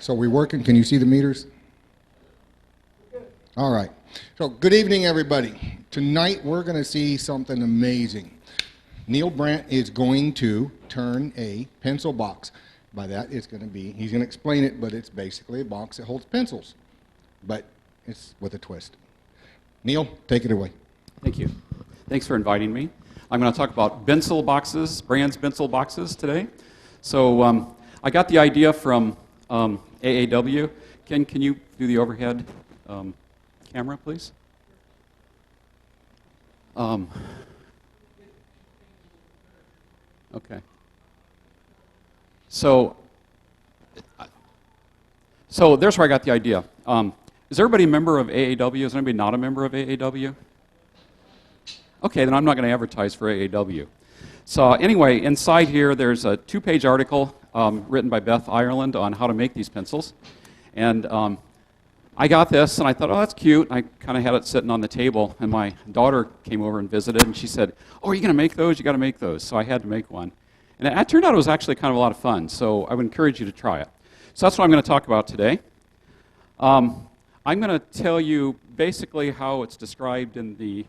So we working? Can you see the meters? All right. So good evening, everybody. Tonight we're going to see something amazing. Neal Brandt is going to turn a pencil box. By that, it's going to be, he's going to explain it, but it's basically a box that holds pencils. But it's with a twist. Neal, take it away. Thank you. Thanks for inviting me. I'm going to talk about Bensel boxes, Brand's Bensel boxes today. So I got the idea from AAW. Ken, can you do the overhead camera, please? Okay. So there's where I got the idea. Is everybody a member of AAW? Is anybody not a member of AAW? Okay, then I'm not going to advertise for AAW. So anyway, inside here there's a 2-page article written by Beth Ireland on how to make these pencils. And I got this and I thought, oh, that's cute. I kind of had it sitting on the table, and my daughter came over and visited, and she said, oh, are you going to make those? You got to make those. So I had to make one. And it turned out it was actually kind of a lot of fun, so I would encourage you to try it. So that's what I'm going to talk about today. I'm going to tell you basically how it's described in the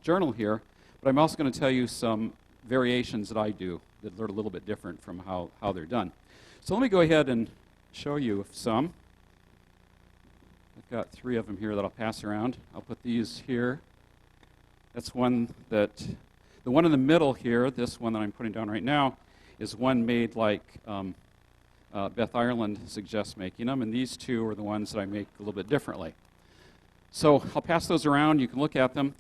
journal here, but I'm also going to tell you some variations that I do that are a little bit different from how they're done. So let me go ahead and show you some. I've got 3 of them here that I'll pass around. I'll put these here. That's one that, the one in the middle here, this one that I'm putting down right now, is one made like Beth Ireland suggests making them, and these 2 are the ones that I make a little bit differently. So I'll pass those around. You can look at them.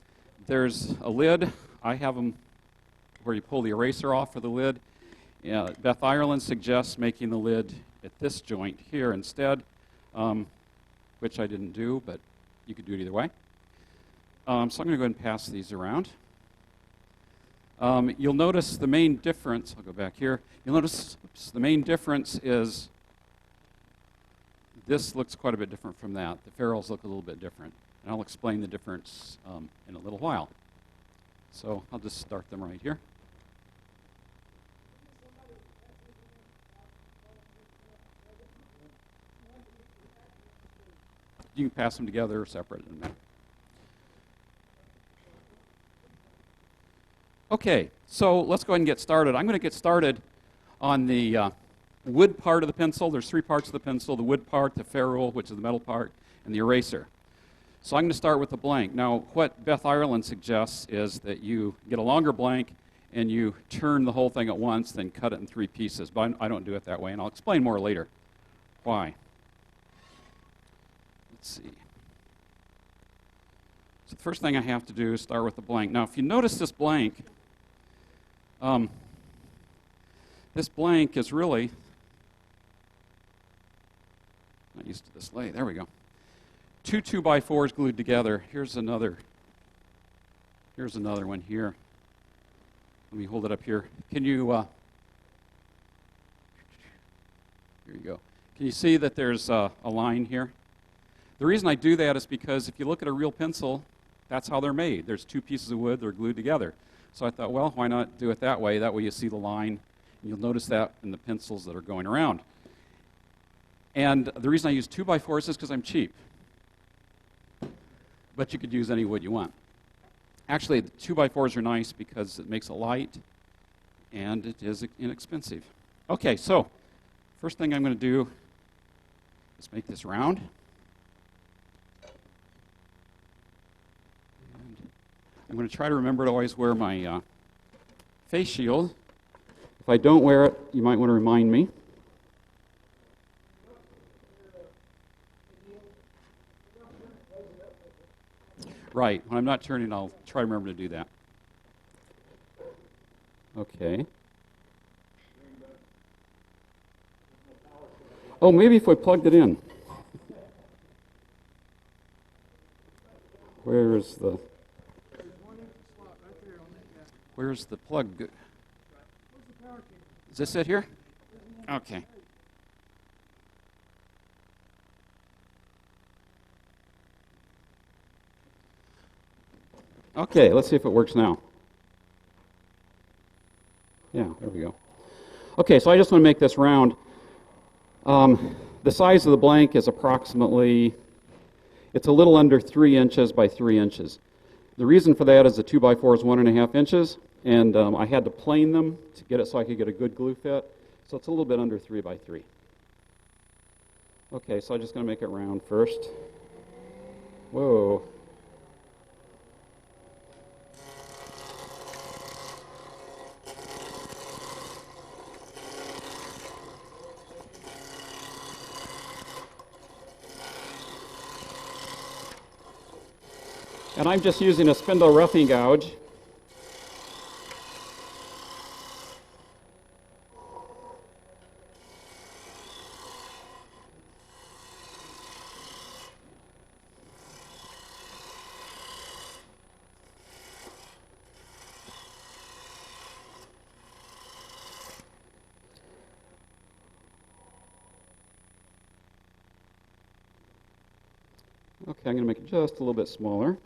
There's a lid. I have them where you pull the eraser off for the lid. Beth Ireland suggests making the lid at this joint here instead, which I didn't do, but you could do it either way. So I'm going to go ahead and pass these around. You'll notice the main difference, I'll go back here, you'll notice the main difference is this looks quite a bit different from that. The ferrules look a little bit different, and I'll explain the difference in a little while. So I'll just start them right here. You can pass them together or separate in a minute. Okay, so let's go ahead and get started. I'm going to get started on the wood part of the pencil. There's 3 parts of the pencil: the wood part, the ferrule, which is the metal part, and the eraser. So I'm going to start with the blank. Now, what Beth Ireland suggests is that you get a longer blank and you turn the whole thing at once, then cut it in 3 pieces. But I don't do it that way, and I'll explain more later why. Let's see. So the first thing I have to do is start with the blank. Now, if you notice this blank is really, not used to this lay, there we go. 2 2x4s glued together. Here's another one here. Let me hold it up here. Can you, here you go. Can you see that there's a line here? The reason I do that is because if you look at a real pencil, that's how they're made. There's 2 pieces of wood, they're glued together. So I thought, well, why not do it that way? That way you see the line, and you'll notice that in the pencils that are going around. And the reason I use 2x4s is because I'm cheap. But you could use any wood you want. Actually, the 2x4s are nice because it makes it light, and it is inexpensive. Okay, so first thing I'm going to do is make this round. I'm going to try to remember to always wear my face shield. If I don't wear it, you might want to remind me. Right. When I'm not turning, I'll try to remember to do that. Okay. Oh, maybe if I plugged it in. Where's the plug? Is this it here? Okay. Okay, let's see if it works now. Yeah, there we go. Okay, so I just want to make this round. the size of the blank is approximately, it's a little under 3 inches by 3 inches. The reason for that is the 2x4 is 1.5 inches, and I had to plane them to get it so I could get a good glue fit. So it's a little bit under 3 by 3. Okay, so I'm just going to make it round first. Whoa. And I'm just using a spindle roughing gouge. Okay, I'm going to make it just a little bit smaller.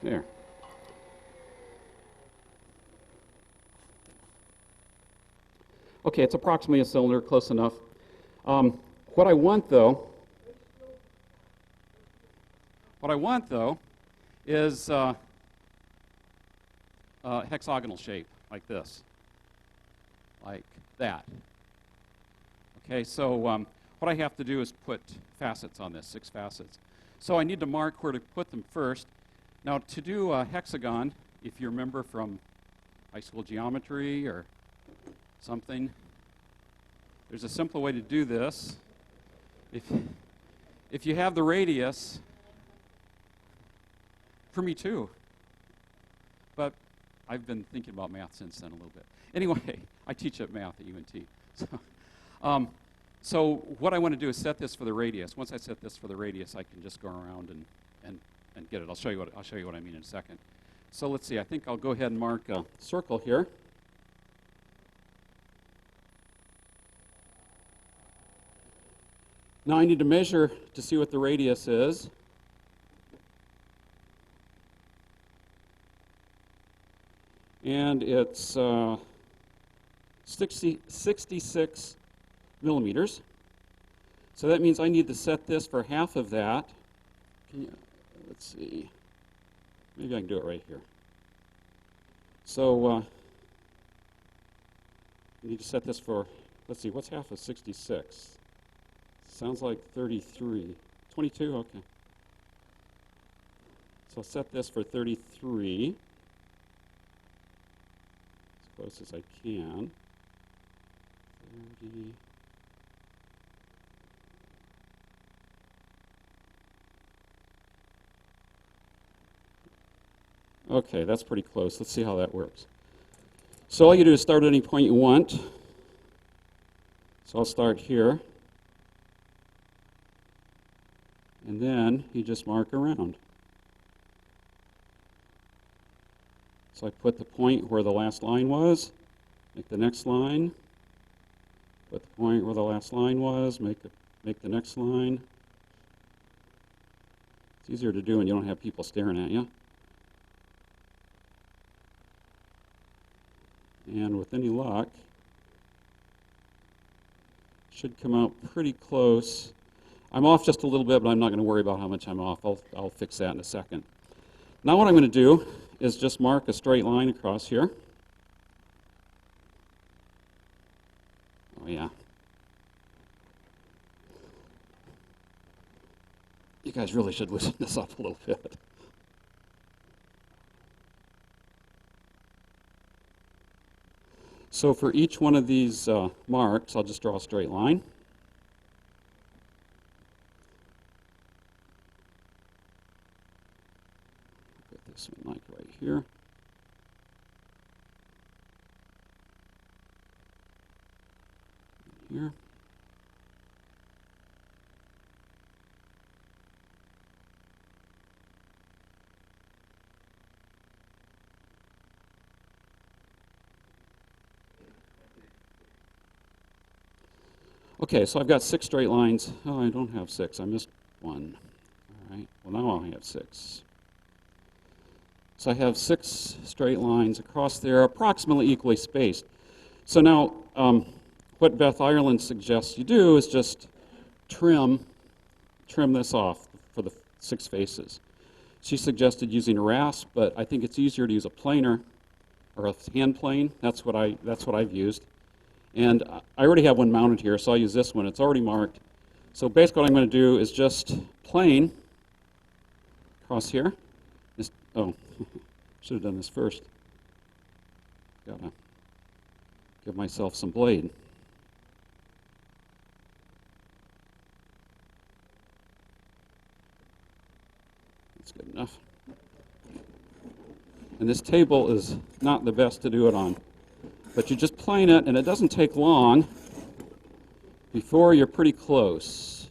There. Okay, it's approximately a cylinder, close enough. What I want though is hexagonal shape, like this, like that. Okay, so what I have to do is put facets on this, 6 facets. So I need to mark where to put them first. Now, to do a hexagon, if you remember from high school geometry or something, there's a simple way to do this. If you have the radius, for me too, but I've been thinking about math since then a little bit. Anyway, I teach at math at UNT. So what I want to do is set this for the radius. Once I set this for the radius, I can just go around and get it. I'll show you what I mean in a second. So let's see. I think I'll go ahead and mark a circle here. Now I need to measure to see what the radius is. And it's 66 millimeters. So that means I need to set this for half of that. Let's see. Maybe I can do it right here. So I need to set this for, let's see, what's half of 66? Sounds like 33. 22? Okay. So I'll set this for 33. As close as I can. 30. Okay, that's pretty close. Let's see how that works. So all you do is start at any point you want. So I'll start here. And then you just mark around. So I put the point where the last line was, make the next line, put the point where the last line was, make the next line. It's easier to do when you don't have people staring at you. And with any luck, should come out pretty close. I'm off just a little bit, but I'm not going to worry about how much I'm off. I'll fix that in a second. Now what I'm going to do is just mark a straight line across here. Oh yeah. You guys really should loosen this up a little bit. So for each one of these marks, I'll just draw a straight line. Put this one like right here. Here. Okay, so I've got 6 straight lines. Oh, I don't have 6. I missed one. All right, well now I have 6. So I have 6 straight lines across there, approximately equally spaced. So now, what Beth Ireland suggests you do is just trim this off for the 6 faces. She suggested using a rasp, but I think it's easier to use a planer or a hand plane. That's what I've used. And I already have one mounted here, so I'll use this one. It's already marked. So basically what I'm going to do is just plane across here. Oh, should have done this first. Gotta give myself some blade. That's good enough. And this table is not the best to do it on. But you just plane it, and it doesn't take long before you're pretty close.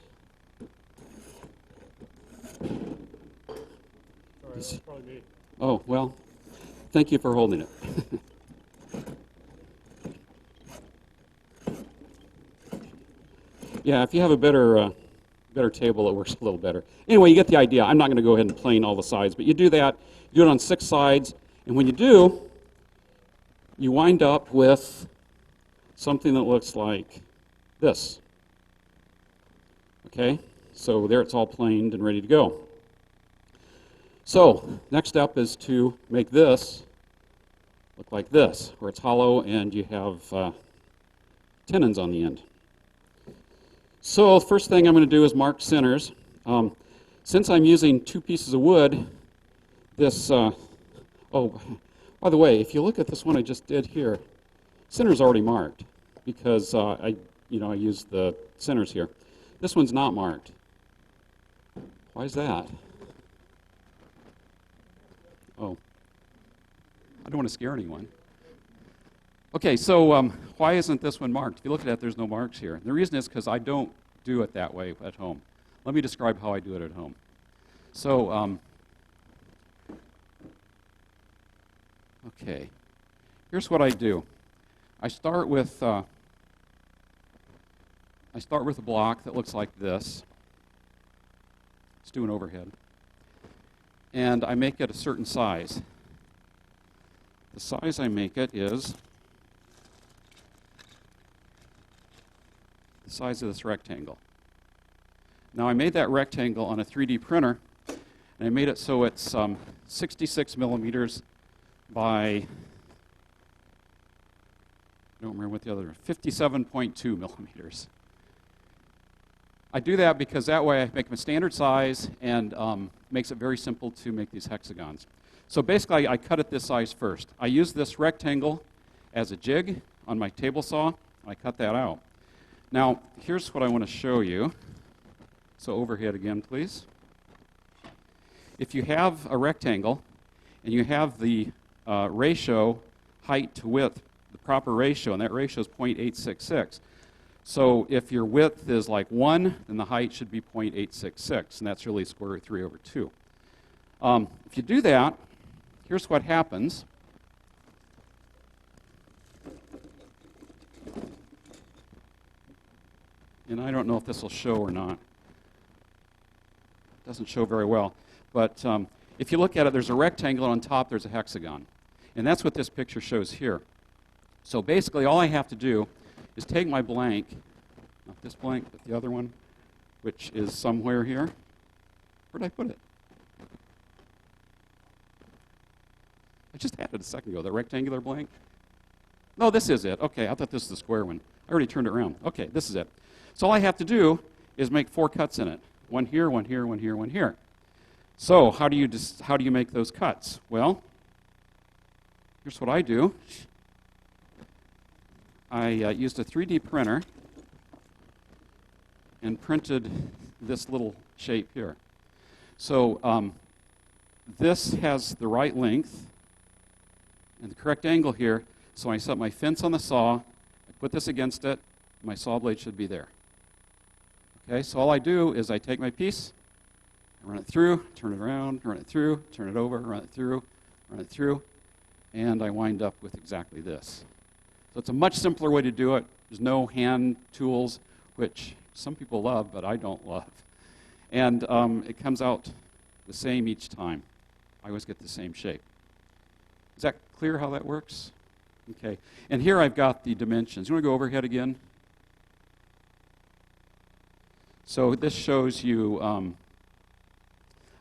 Sorry, that's probably me. Oh, well, thank you for holding it. Yeah, if you have a better table, it works a little better. Anyway, you get the idea. I'm not going to go ahead and plane all the sides, but you do that. You do it on 6 sides, and when you do, you wind up with something that looks like this. Okay? So there it's all planed and ready to go. So, next step is to make this look like this, where it's hollow and you have tenons on the end. So, the first thing I'm going to do is mark centers. Since I'm using 2 pieces of wood, this, oh, by the way, if you look at this one I just did here, center's already marked because I used the centers here. This one's not marked. Why is that? Oh, I don't want to scare anyone. Okay, so why isn't this one marked? If you look at it, there's no marks here. The reason is because I don't do it that way at home. Let me describe how I do it at home. So, okay, here's what I do. I start with a block that looks like this. Let's do an overhead. And I make it a certain size. The size I make it is the size of this rectangle. Now I made that rectangle on a 3D printer, and I made it so it's 66 millimeters by, I don't remember what the other, 57.2 millimeters. I do that because that way I make them a standard size and makes it very simple to make these hexagons. So basically I cut it this size first. I use this rectangle as a jig on my table saw. I cut that out. Now here's what I want to show you. So overhead again, please. If you have a rectangle and you have the ratio height to width, the proper ratio, and that ratio is 0.866. So if your width is like 1, then the height should be 0.866, and that's really square root 3 over 2. If you do that, here's what happens. And I don't know if this will show or not. It doesn't show very well. But if you look at it, there's a rectangle, and on top there's a hexagon. And that's what this picture shows here. So basically all I have to do is take my blank, not this blank, but the other one, which is somewhere here. Where'd I put it? I just had it a second ago, the rectangular blank. No, this is it. Okay, I thought this was the square one. I already turned it around. Okay, this is it. So all I have to do is make 4 cuts in it. One here, one here, one here, one here. So how do you make those cuts? Well, here's what I do. I used a 3D printer and printed this little shape here. So this has the right length and the correct angle here. So I set my fence on the saw, I put this against it, my saw blade should be there. Okay, so all I do is I take my piece, I run it through, turn it around, run it through, turn it over, run it through, and I wind up with exactly this. So it's a much simpler way to do it. There's no hand tools which some people love, but I don't love. And it comes out the same each time. I always get the same shape. Is that clear how that works? Okay. And here I've got the dimensions. You want to go overhead again? So this shows you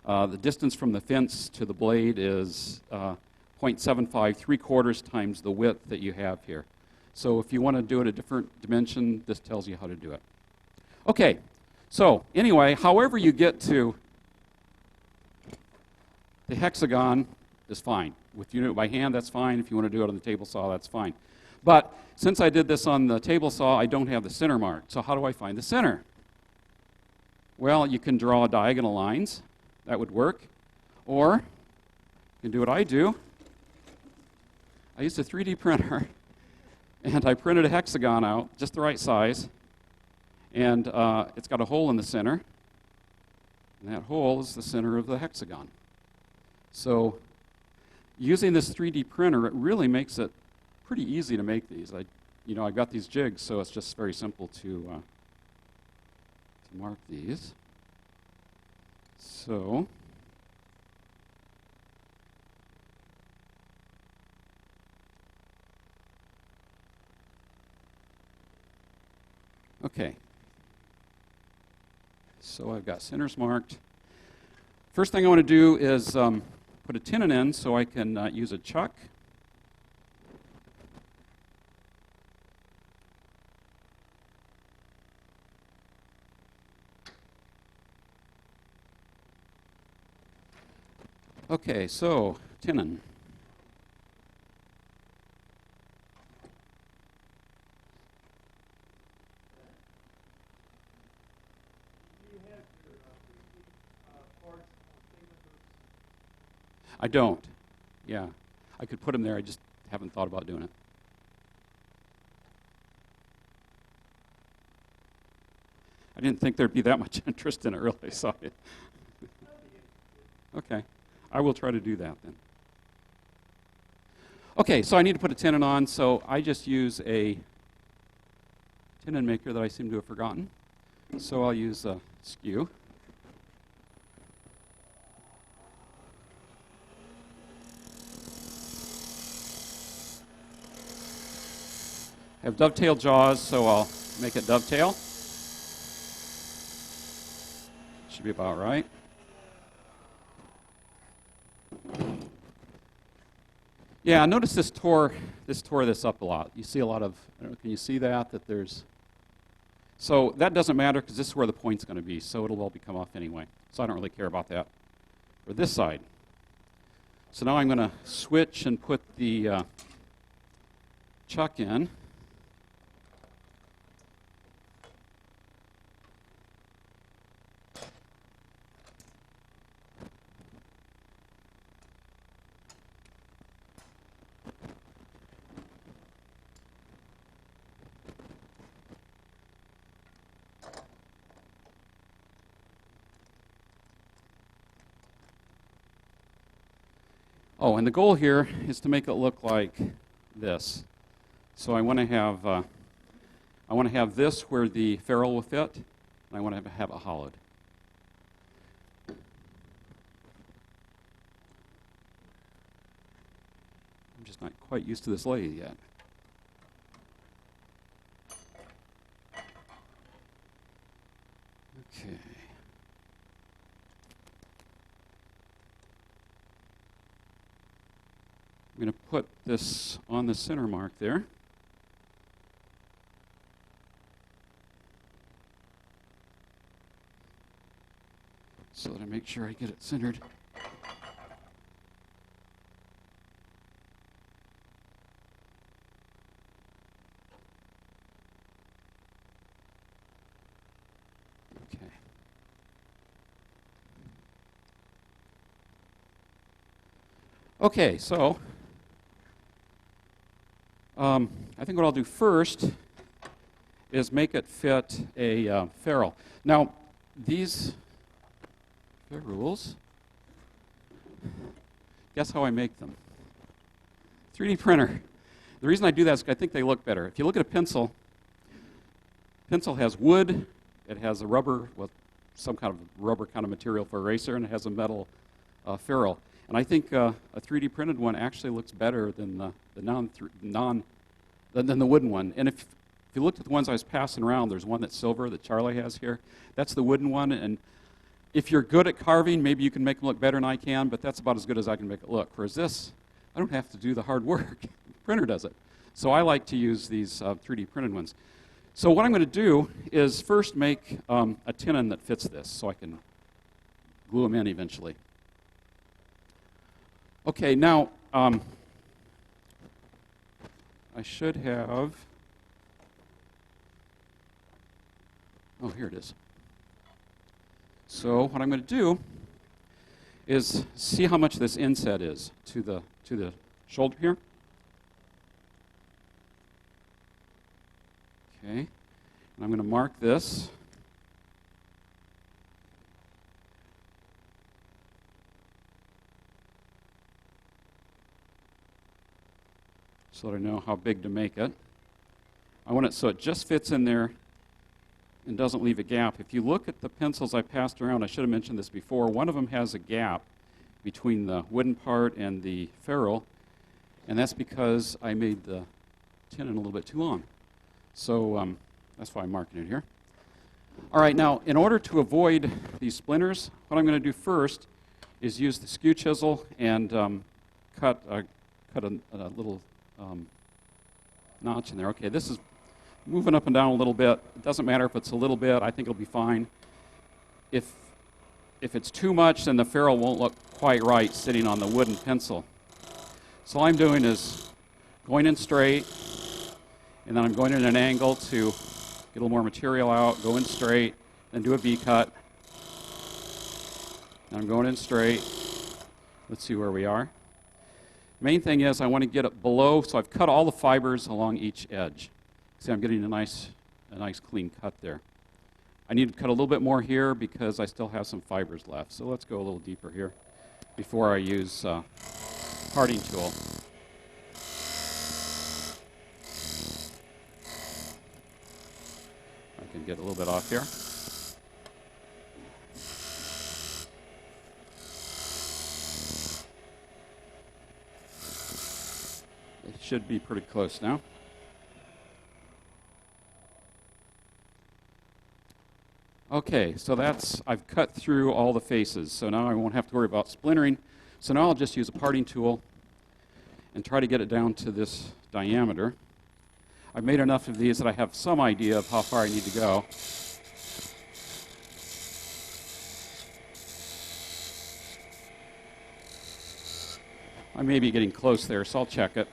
the distance from the fence to the blade is 0.75, 3/4 times the width that you have here. So if you want to do it a different dimension, this tells you how to do it. Okay, so anyway, however you get to the hexagon is fine. If you do it by hand, that's fine. If you want to do it on the table saw, that's fine. But since I did this on the table saw, I don't have the center marked. So how do I find the center? Well, you can draw diagonal lines. That would work. Or you can do what I do. I used a 3D printer, and I printed a hexagon out, just the right size. And it's got a hole in the center. And that hole is the center of the hexagon. So using this 3D printer, it really makes it pretty easy to make these. I've got these jigs, so it's just very simple to mark these. So okay. So I've got centers marked. First thing I want to do is put a tenon in so I can use a chuck. Okay, so tenon. I don't. Yeah. I could put them there. I just haven't thought about doing it. I didn't think there'd be that much interest in it, really. So okay. I will try to do that then. Okay, so I need to put a tenon on, so I just use a tenon maker that I seem to have forgotten. So I'll use a skew. I have dovetail jaws, so I'll make it dovetail. Should be about right. Yeah, notice this tore this up a lot. You see a lot of, I don't know, can you see that there's, so that doesn't matter because this is where the point's going to be, so it'll all come off anyway. So I don't really care about that for this side. So now I'm going to switch and put the chuck in. Oh, and the goal here is to make it look like this. So I want to have this where the ferrule will fit, and I want to have it hollowed. I'm just not quite used to this lathe yet. Okay. I'm going to put this on the center mark there. So that I make sure I get it centered. Okay. Okay, so I think what I'll do first is make it fit a ferrule. Now, these ferrules, guess how I make them? 3D printer. The reason I do that is I think they look better. If you look at a pencil, pencil has wood, it has a rubber, well, some kind of rubber kind of material for eraser, and it has a metal ferrule. And I think a 3D printed one actually looks better than the wooden one. And if you looked at the ones I was passing around, there's one that's silver that Charlie has here. That's the wooden one. And if you're good at carving, maybe you can make them look better than I can, but that's about as good as I can make it look. Whereas this, I don't have to do the hard work. The printer does it. So I like to use these 3D printed ones. So what I'm going to do is first make a tenon that fits this so I can glue them in eventually. Okay, now I should have, oh, here it is. So what I'm going to do is see how much this inset is to the shoulder here. Okay, and I'm going to mark this. So that I know how big to make it. I want it so it just fits in there and doesn't leave a gap. If you look at the pencils I passed around, I should have mentioned this before, one of them has a gap between the wooden part and the ferrule, and that's because I made the tenon a little bit too long. So that's why I'm marking it here. All right, now in order to avoid these splinters, what I'm going to do first is use the skew chisel and cut a little notch in there. Okay, this is moving up and down a little bit. It doesn't matter if it's a little bit. I think it'll be fine. If it's too much, then the ferrule won't look quite right sitting on the wooden pencil. So all I'm doing is going in straight, and then I'm going in an angle to get a little more material out, go in straight, then do a V-cut. And I'm going in straight. Let's see where we are. Main thing is I want to get it below, so I've cut all the fibers along each edge. See, I'm getting a nice clean cut there. I need to cut a little bit more here because I still have some fibers left. So let's go a little deeper here before I use parting tool. I can get a little bit off here. It should be pretty close now. Okay, so I've cut through all the faces, so now I won't have to worry about splintering. So now I'll just use a parting tool and try to get it down to this diameter. I've made enough of these that I have some idea of how far I need to go. I may be getting close there, so I'll check it.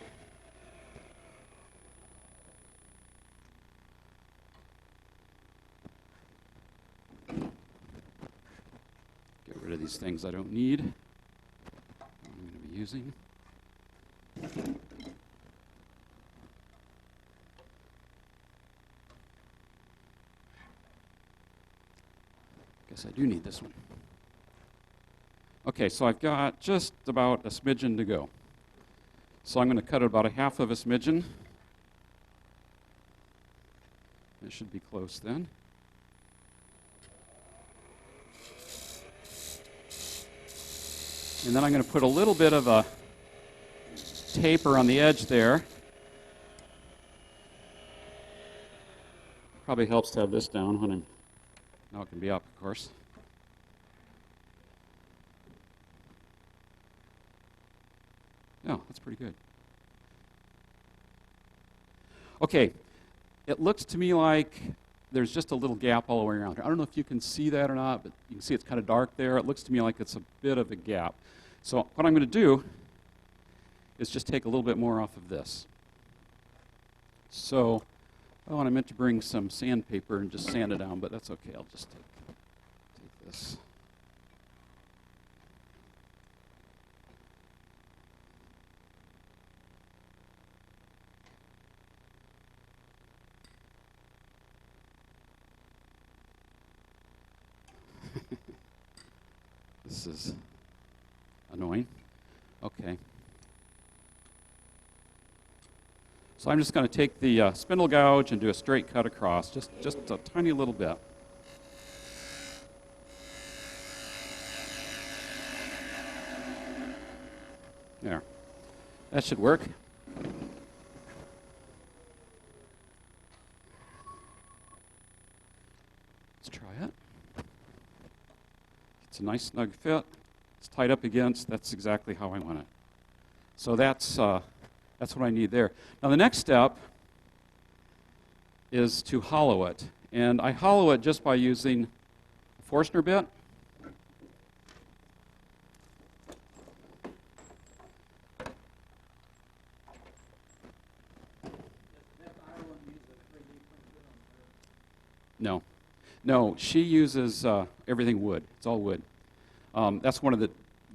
Get rid of these things I don't need. I'm going to be using. Guess I do need this one. Okay, so I've got just about a smidgen to go. So I'm going to cut it about a half of a smidgen. It should be close then. And then I'm going to put a little bit of a taper on the edge there. Probably helps to have this down when now it can be up, of course. Yeah, that's pretty good. Okay, it looks to me like there's just a little gap all the way around here. I don't know if you can see that or not, but you can see it's kind of dark there. It looks to me like it's a bit of a gap. So what I'm going to do is just take a little bit more off of this. So, oh, and I meant to bring some sandpaper and just sand it down, but that's okay. I'll just take this. This is annoying. Okay. So So I'm just going to take the spindle gouge and do a straight cut across, just a tiny little bit. There. That should work. Let's try it. It's a nice snug fit. It's tight up against. That's exactly how I want it. So that's what I need there. Now the next step is to hollow it. And I hollow it just by using a Forstner bit. No. No, she uses everything wood. It's all wood. That's one of the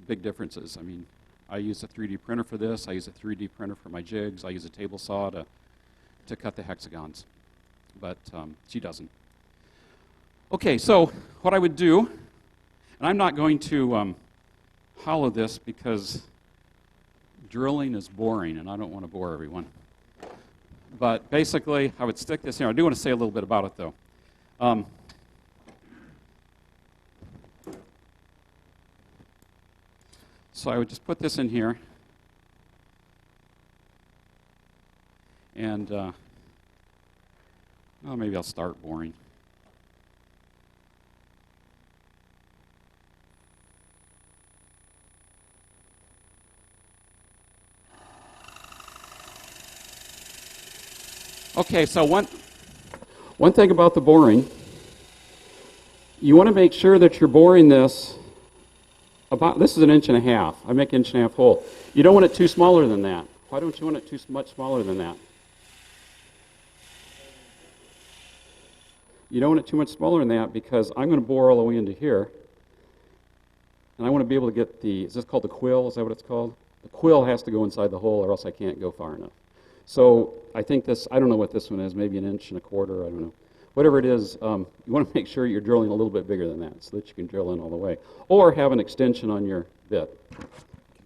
big differences. I mean, I use a 3D printer for this. I use a 3D printer for my jigs. I use a table saw to cut the hexagons. But she doesn't. Okay, so what I would do, and I'm not going to hollow this because drilling is boring, and I don't want to bore everyone. But basically, I would stick this here. I do want to say a little bit about it, though. So I would just put this in here, and well, maybe I'll start boring. Okay, so one thing about the boring, you want to make sure that you're boring this this is 1.5 inches. I make 1.5 inch hole. You don't want it too smaller than that. Why don't you want it too much smaller than that? You don't want it too much smaller than that because I'm going to bore all the way into here. And I want to be able to get is this called the quill? Is that what it's called? The quill has to go inside the hole or else I can't go far enough. So I think I don't know what this one is, maybe 1.25 inches, I don't know. Whatever it is, you want to make sure you're drilling a little bit bigger than that so that you can drill in all the way. Or have an extension on your bit. I can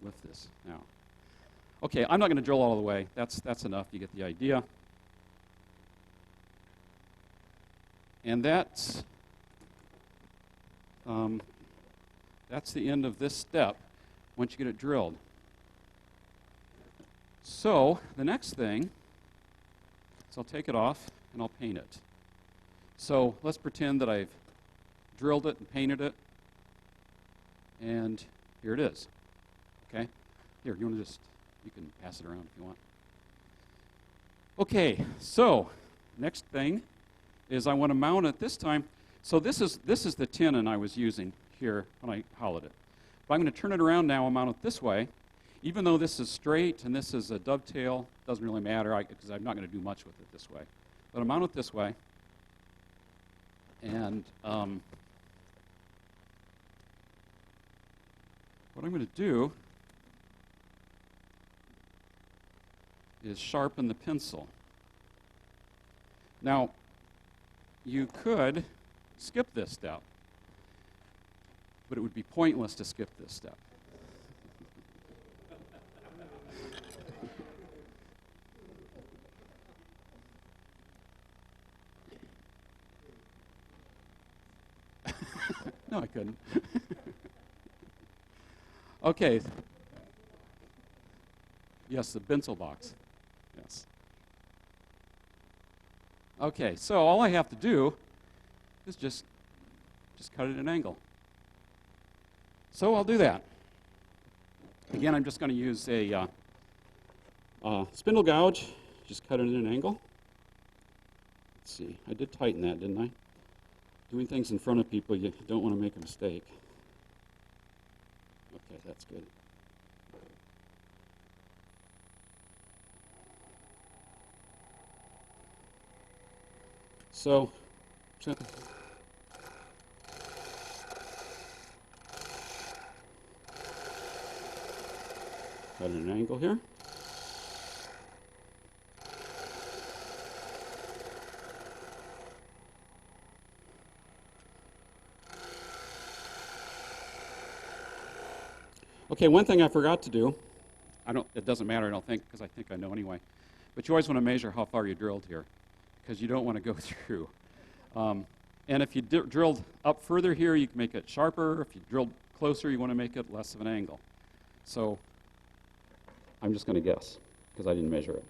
lift this now. Okay, I'm not going to drill all the way. That's enough. You get the idea. And that's the end of this step once you get it drilled. So the next thing is I'll take it off and I'll paint it. So let's pretend that I've drilled it and painted it, and here it is. Okay? Here, you can pass it around if you want. Okay, so next thing is I want to mount it this time. So this is the tenon I was using here when I hollowed it. But I'm going to turn it around now and mount it this way. Even though this is straight and this is a dovetail, doesn't really matter because I'm not going to do much with it this way. But I'll mount it this way. And what I'm going to do is sharpen the pencil. Now, you could skip this step, but it would be pointless to skip this step. No, I couldn't. Okay. Yes, the pencil box. Yes. Okay, so all I have to do is just cut it at an angle. So I'll do that. Again, I'm just going to use a spindle gouge. Just cut it at an angle. Let's see. I did tighten that, didn't I? Doing things in front of people, you don't want to make a mistake. Okay, that's good. So, cut at an angle here. Okay, one thing I forgot to do, it doesn't matter, I don't think, because I think I know anyway, But you always want to measure how far you drilled here, because you don't want to go through. And if you drilled up further here, you can make it sharper. If you drilled closer, you want to make it less of an angle. So I'm just going to guess, because I didn't measure it.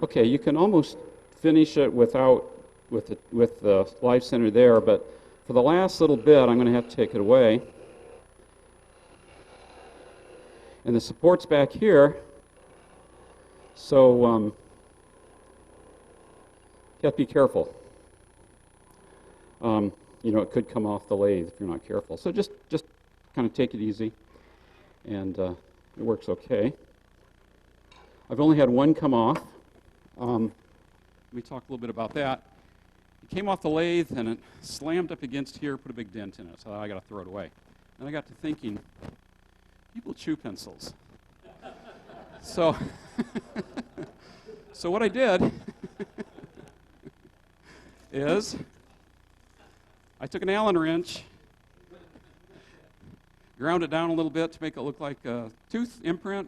Okay, you can almost finish it with the live center there, but for the last little bit, I'm going to have to take it away. And the support's back here, so you have to be careful. You know, it could come off the lathe if you're not careful. So just kind of take it easy, and it works okay. I've only had one come off. Let me talk a little bit about that. It came off the lathe and it slammed up against here, put a big dent in it, so I got to throw it away. And I got to thinking, people chew pencils. So, so what I did is I took an Allen wrench, ground it down a little bit to make it look like a tooth imprint,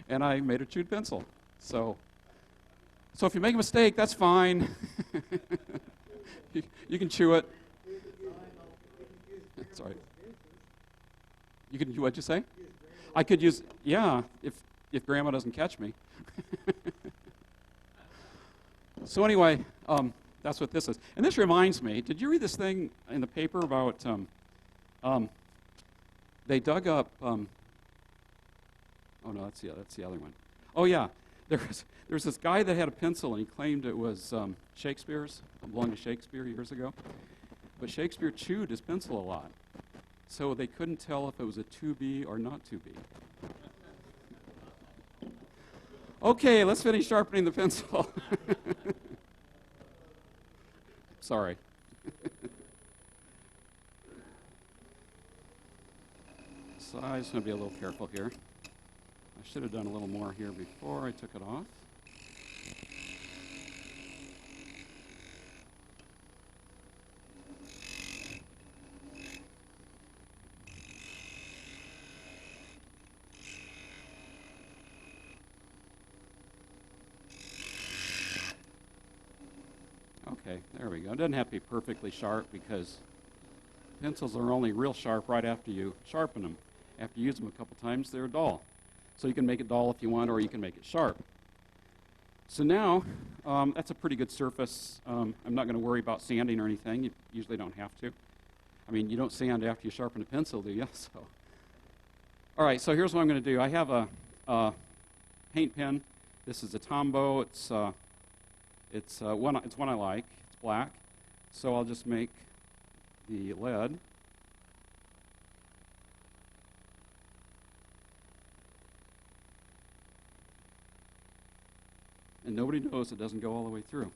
and I made a chewed pencil. So if you make a mistake, that's fine. You can chew it. That's right. You can do what you say? I could use, yeah, if Grandma doesn't catch me. So anyway, that's what this is. And this reminds me, did you read this thing in the paper about, they dug up, oh no, that's the other one. Oh yeah, there was this guy that had a pencil and he claimed it was Shakespeare's. It belonged to Shakespeare years ago. But Shakespeare chewed his pencil a lot. So they couldn't tell if it was a 2B or not 2B. Okay, let's finish sharpening the pencil. Sorry. So I just want to be a little careful here. I should have done a little more here before I took it off. Okay, there we go. It doesn't have to be perfectly sharp because pencils are only real sharp right after you sharpen them. After you use them a couple times, they're dull. So you can make it dull if you want, or you can make it sharp. So now, that's a pretty good surface. I'm not going to worry about sanding or anything. You usually don't have to. I mean, you don't sand after you sharpen a pencil, do you? So, all right, so here's what I'm going to do. I have a paint pen. This is a Tombow. It's one I like. It's black. So I'll just make the lead. And nobody knows it doesn't go all the way through.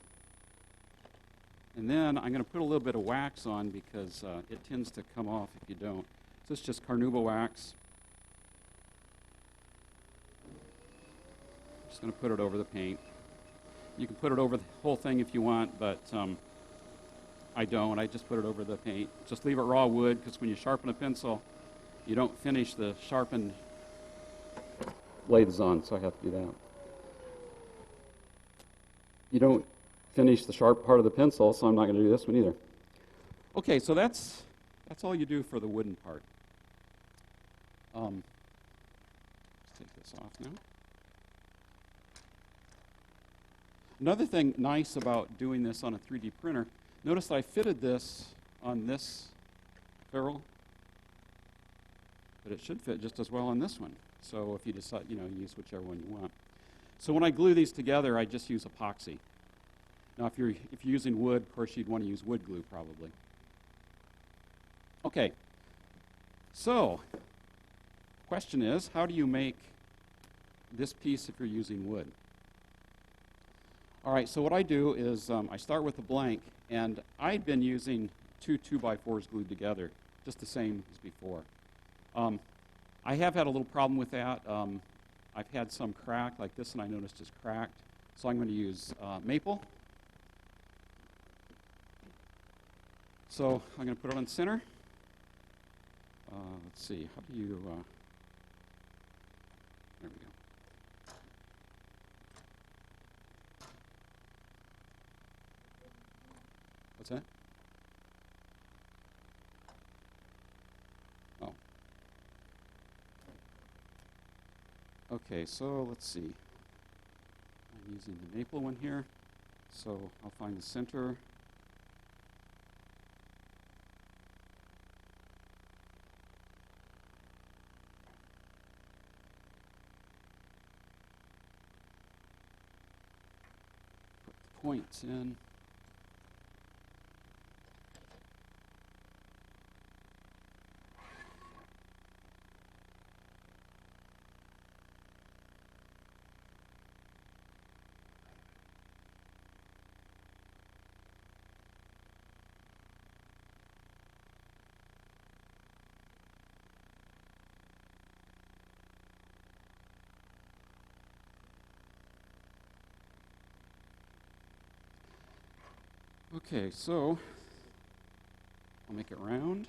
And then I'm going to put a little bit of wax on because it tends to come off if you don't. So it's just carnauba wax. Just going to put it over the paint. You can put it over the whole thing if you want, but I don't. I just put it over the paint. Just leave it raw wood because when you sharpen a pencil, you don't finish the sharpened lathes on, so I have to do that. You don't finish the sharp part of the pencil, so I'm not going to do this one either. Okay, so that's all you do for the wooden part. Let's take this off now. Another thing nice about doing this on a 3D printer, notice that I fitted this on this ferrule, but it should fit just as well on this one. So if you decide, use whichever one you want. So when I glue these together, I just use epoxy. Now, if you're using wood, of course, you'd want to use wood glue probably. Okay, so question is, how do you make this piece if you're using wood? All right, so what I do is I start with a blank, and I'd been using two 2x4s glued together, just the same as before. I have had a little problem with that. I've had some crack, like this one I noticed is cracked, so I'm going to use maple. So I'm going to put it on center. Let's see, how do you, there we go. What's that? Oh. Okay, so let's see. I'm using the maple one here, so I'll find the center. Points in. Okay, so I'll make it round.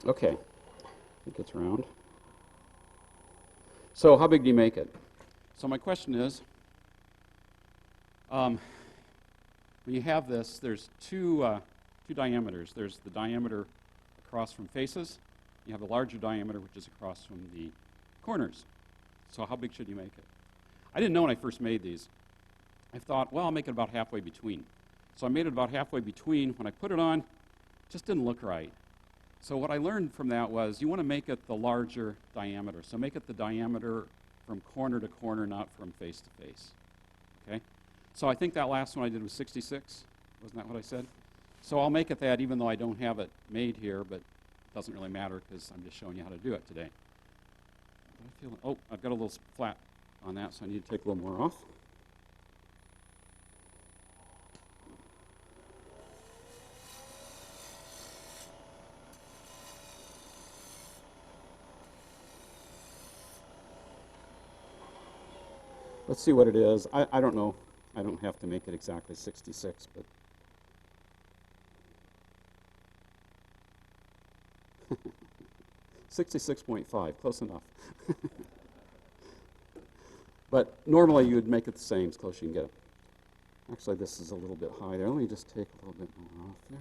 Okay, I think it's round. So how big do you make it? So my question is, when you have this, there's two diameters. There's the diameter across from faces. You have the larger diameter, which is across from the corners. So how big should you make it? I didn't know when I first made these. I thought, well, I'll make it about halfway between. So I made it about halfway between. When I put it on, it just didn't look right. So what I learned from that was you want to make it the larger diameter. So make it the diameter from corner to corner, not from face to face. Okay? So I think that last one I did was 66. Wasn't that what I said? So I'll make it that even though I don't have it made here, but it doesn't really matter because I'm just showing you how to do it today. Oh, I've got a little flat on that, so I need to take a little more off. Let's see what it is. I don't know. I don't have to make it exactly 66, but 66.5, close enough. But normally you would make it the same, as close as you can get it. Actually, this is a little bit high there. Let me just take a little bit more off there.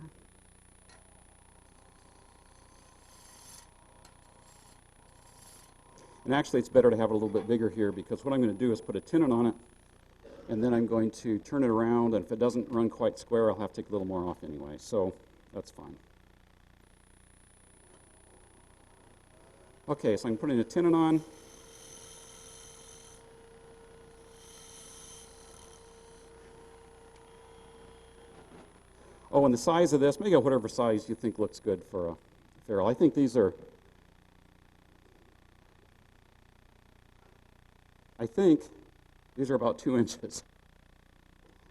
And actually, it's better to have it a little bit bigger here because what I'm going to do is put a tenon on it, and then I'm going to turn it around, and if it doesn't run quite square, I'll have to take a little more off anyway, so that's fine. Okay, so I'm putting a tenon on. Oh, and the size of this, make it whatever size you think looks good for a ferrule. I think these are, about 2 inches.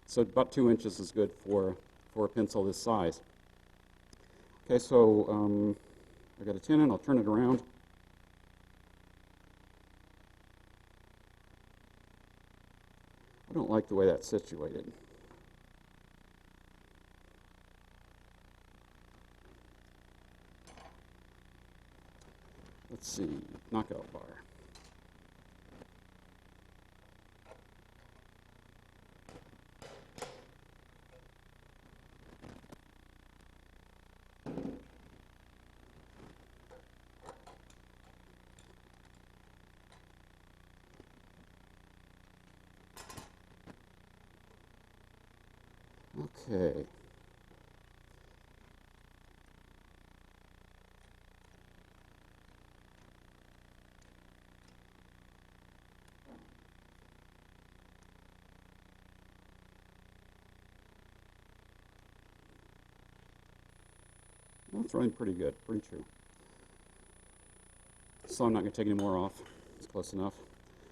So about 2 inches is good for a pencil this size. Okay, so I got a tenon, I'll turn it around. I don't like the way that's situated. let's see, knockout bar. Okay. Well, it's running pretty good, pretty true. So I'm not going to take any more off. It's close enough.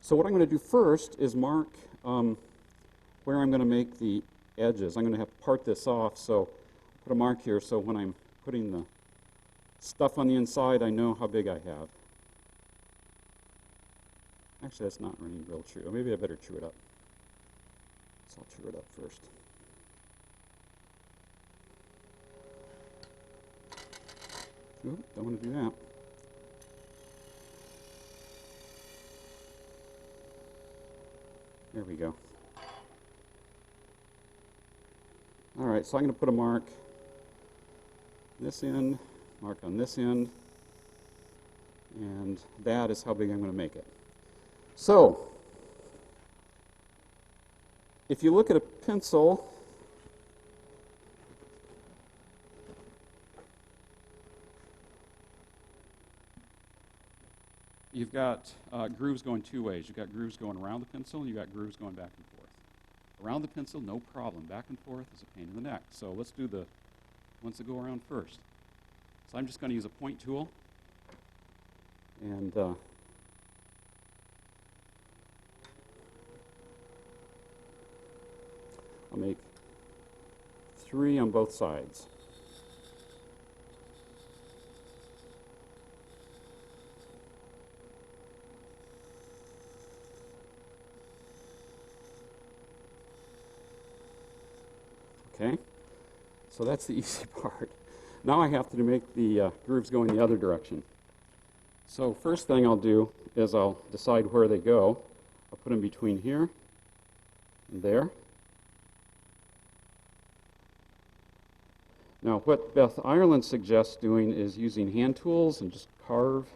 So what I'm going to do first is mark where I'm going to make the edges. I'm going to have to part this off, so put a mark here so when I'm putting the stuff on the inside, I know how big I have. Actually, that's not really real true. Maybe I better true it up. So I'll true it up first. Oop, don't want to do that. There we go. All right, so I'm going to put a mark this end, mark on this end, and that is how big I'm going to make it. So, if you look at a pencil, you've got grooves going two ways. You've got grooves going around the pencil, and you've got grooves going back and forth. Around the pencil, no problem. Back and forth is a pain in the neck. So let's do the ones that go around first. So I'm just going to use a point tool, and I'll make 3 on both sides. Okay, so that's the easy part. Now I have to make the grooves go in the other direction. So first thing I'll do is I'll decide where they go. I'll put them between here and there. Now what Beth Ireland suggests doing is using hand tools and just carve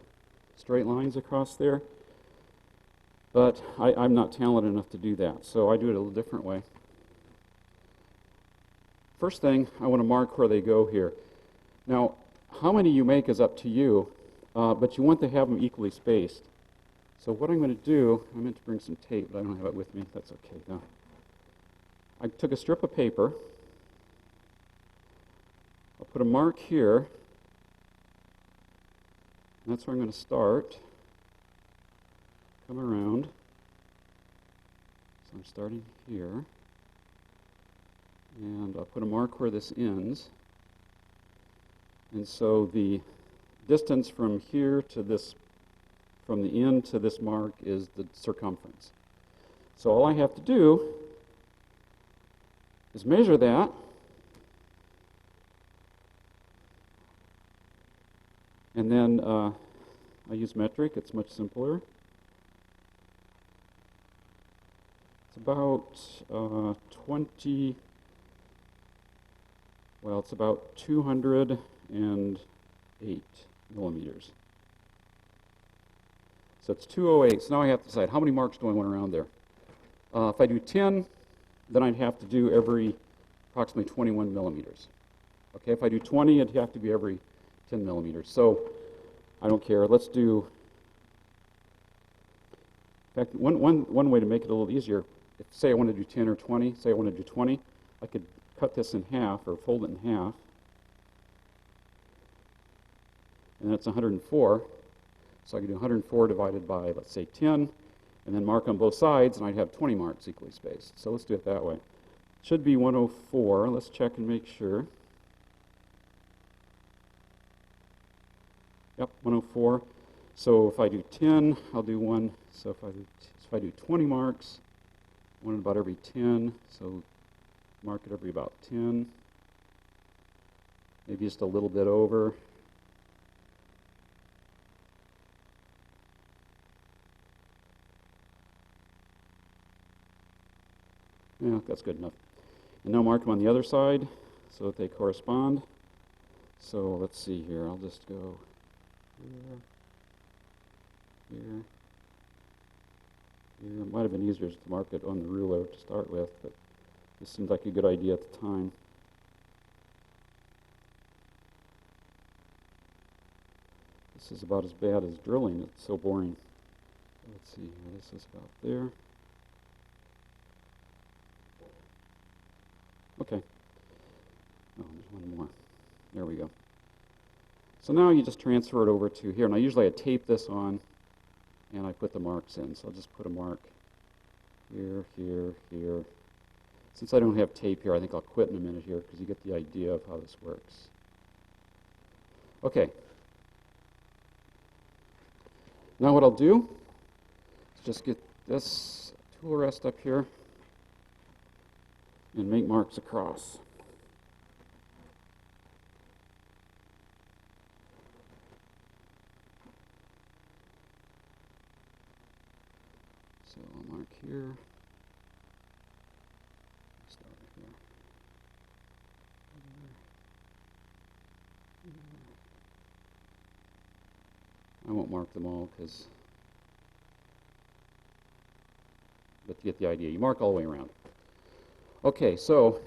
straight lines across there. But I'm not talented enough to do that, so I do it a little different way. First thing, I want to mark where they go here. Now, how many you make is up to you, but you want to have them equally spaced. So what I'm going to do, I meant to bring some tape, but I don't have it with me. That's okay, though. I took a strip of paper. I'll put a mark here. And that's where I'm going to start. Come around. So I'm starting here. And I'll put a mark where this ends. And so the distance from here to this, from the end to this mark is the circumference. So all I have to do is measure that. And then I use metric, it's much simpler. It's about 20, well, it's about 208 millimeters. So it's 208. So now I have to decide how many marks do I want around there. If I do 10, then I'd have to do every approximately 21 millimeters. Okay, if I do 20, it'd have to be every 10 millimeters. So I don't care. Let's do, in fact, one way to make it a little easier, if, say I want to do 10 or 20, say I want to do 20, I could cut this in half or fold it in half. And that's 104. So I can do 104 divided by, let's say, 10, and then mark on both sides, and I'd have 20 marks equally spaced. So let's do it that way. It should be 104. Let's check and make sure. Yep, 104. So if I do 10, I'll do one. So if I do 20 marks, one about every 10. So mark it every about 10. Maybe just a little bit over. Yeah, that's good enough. And now mark them on the other side so that they correspond. So let's see here. I'll just go here, here, here. It might have been easier to mark it on the ruler to start with, but this seemed like a good idea at the time. This is about as bad as drilling. It's so boring. Let's see here. This is about there. Okay. Oh, there's one more. There we go. So now you just transfer it over to here. Now usually I tape this on and I put the marks in. So I'll just put a mark here, here, here. Since I don't have tape here, I think I'll quit in a minute here because you get the idea of how this works. Okay. Now what I'll do is just get this tool rest up here and make marks across. So I'll mark here. Start here. I won't mark them all because, but you get the idea. You mark all the way around. Okay, so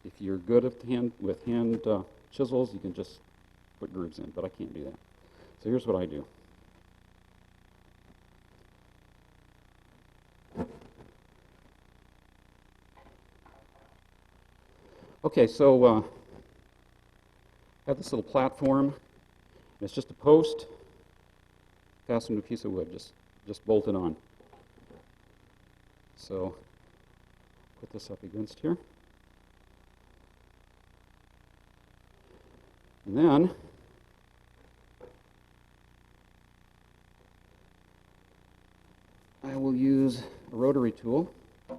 if you're good with hand chisels, you can just put grooves in, but I can't do that. So here's what I do. Okay, so I have this little platform. It's just a post fastened to a piece of wood, just bolted on. So put this up against here. And then I will use a rotary tool. I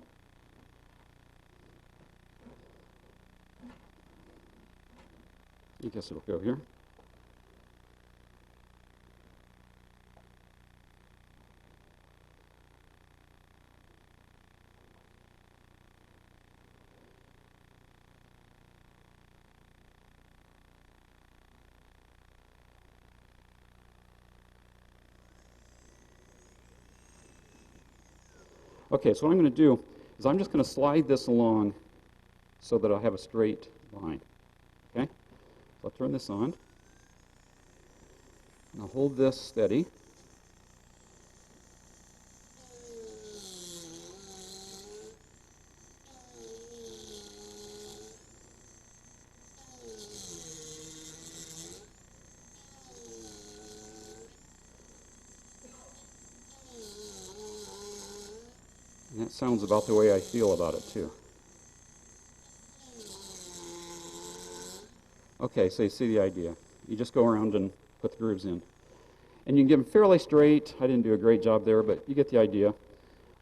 guess it'll go here. Okay, so what I'm going to do is I'm just going to slide this along so that I'll have a straight line. Okay? So I'll turn this on. And I'll hold this steady. And that sounds about the way I feel about it, too. Okay, so you see the idea. You just go around and put the grooves in. And you can get them fairly straight. I didn't do a great job there, but you get the idea.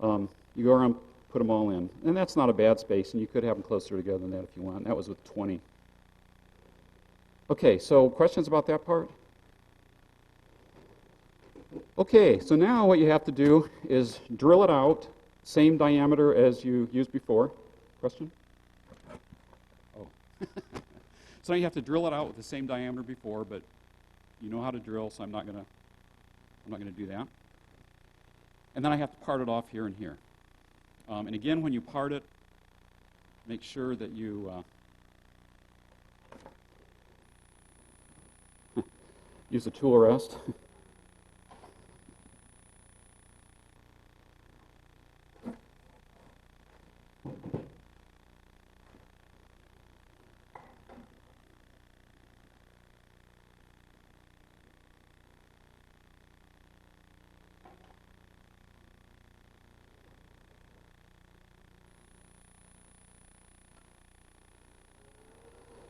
You go around, put them all in. And that's not a bad space, and you could have them closer together than that if you want. That was with 20. Okay, so questions about that part? Okay, so now what you have to do is drill it out, same diameter as you used before. Question? Oh. So now you have to drill it out with the same diameter before, but you know how to drill, so I'm not gonna do that. And then I have to part it off here and here. And again, when you part it, make sure that you use the tool rest.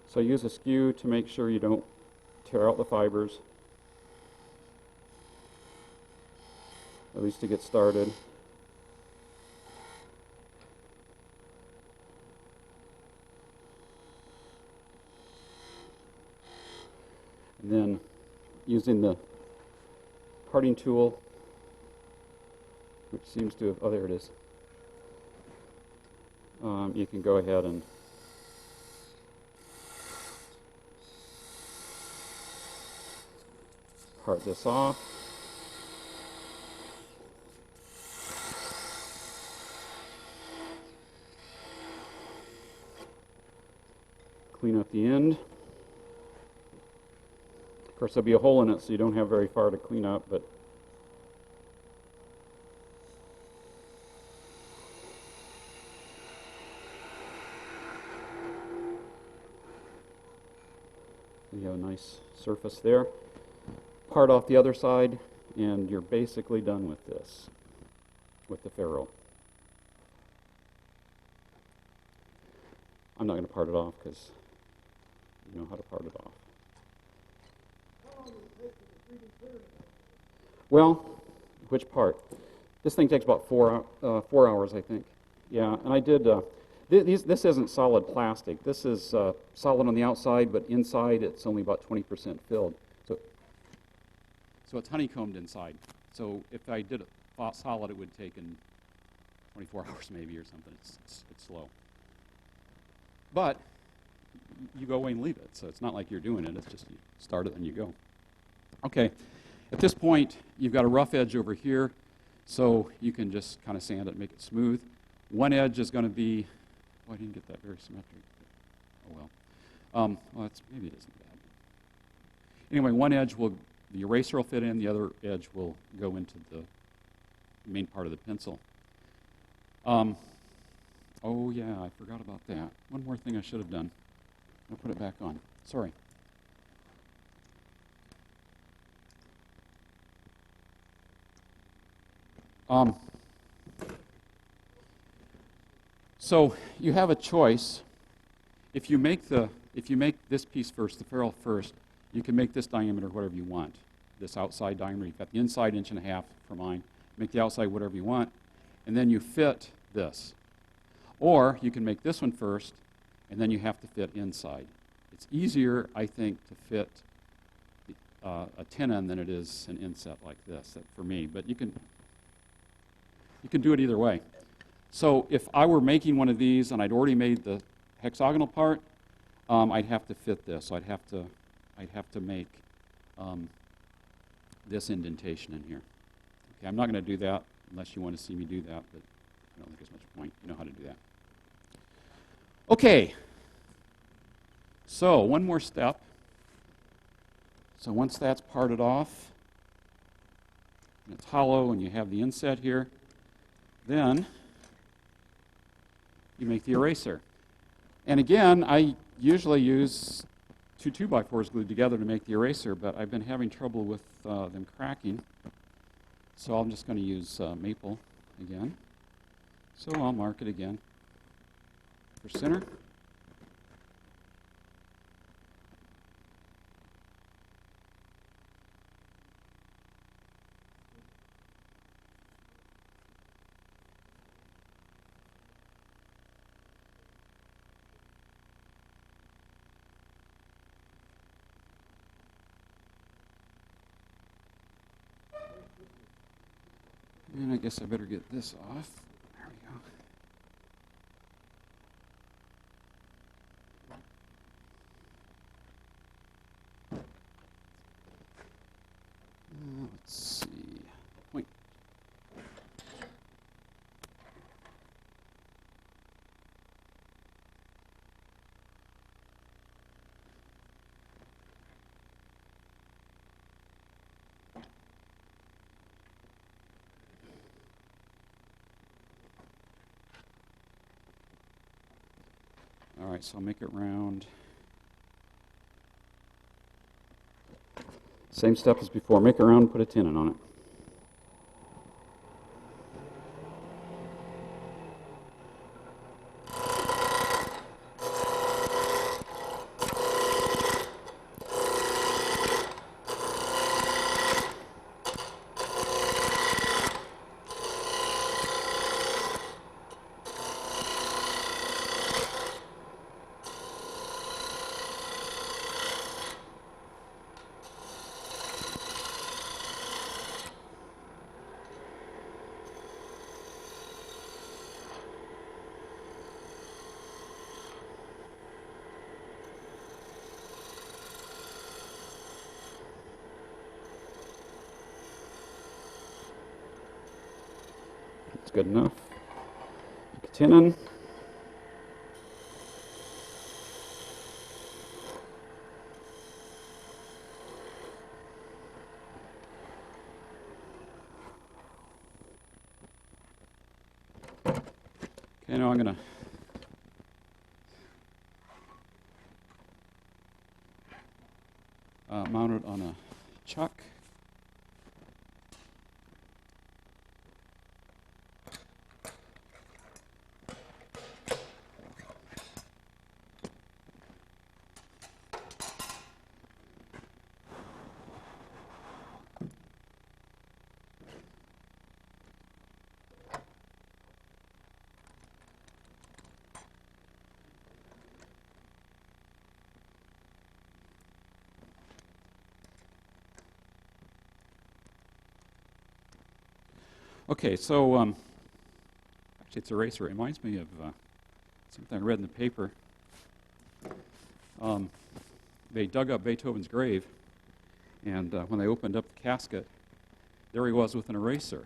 So use a skew to make sure you don't tear out the fibers, at least to get started. And then using the parting tool, which seems to have, oh, there it is. you can go ahead and part this off. Clean up the end. Of course, there'll be a hole in it, so you don't have very far to clean up, but you have a nice surface there. Part off the other side, and you're basically done with this, with the ferrule. I'm not going to part it off because you know how to part it off. Well, which part? This thing takes about 4 hours, I think. Yeah, and I did. This isn't solid plastic. This is solid on the outside, but inside it's only about 20% filled. So it's honeycombed inside. So if I did it solid, it would take in 24 hours maybe or something. It's slow. But you go away and leave it. So it's not like you're doing it. It's just you start it and you go. Okay. At this point, you've got a rough edge over here, so you can just kind of sand it and make it smooth. One edge is going to be, oh, I didn't get that very symmetric. Oh well. Well, maybe it isn't bad. Anyway, one edge the eraser will fit in, the other edge will go into the main part of the pencil. Oh yeah, I forgot about that. One more thing I should have done. I'll put it back on. Sorry. So you have a choice. If you make this piece first, the ferrule first, you can make this diameter whatever you want. This outside diameter, you've got the inside 1.5 inches for mine. Make the outside whatever you want, and then you fit this. Or you can make this one first, and then you have to fit inside. It's easier, I think, to fit a tenon than it is an inset like this, for me. But you can do it either way. So if I were making one of these and I'd already made the hexagonal part, I'd have to fit this. So I'd have to make this indentation in here. Okay, I'm not going to do that unless you want to see me do that, but I don't think there's much point. You know how to do that. Okay. So one more step. So once that's parted off, and it's hollow and you have the inset here, then you make the eraser. And again, I usually use 2 2x4s glued together to make the eraser, but I've been having trouble with them cracking. So I'm just going to use maple again. So I'll mark it again for center. And I guess I better get this off. There we go. Let's see. Point. All right, so I'll make it round. Same step as before. Make it round and put a tenon on it. good enough. Make a tin in. Okay, now I'm going to mount it on a chuck. Okay, so actually it's a eraser. It reminds me of something I read in the paper. They dug up Beethoven's grave, and when they opened up the casket, there he was with an eraser,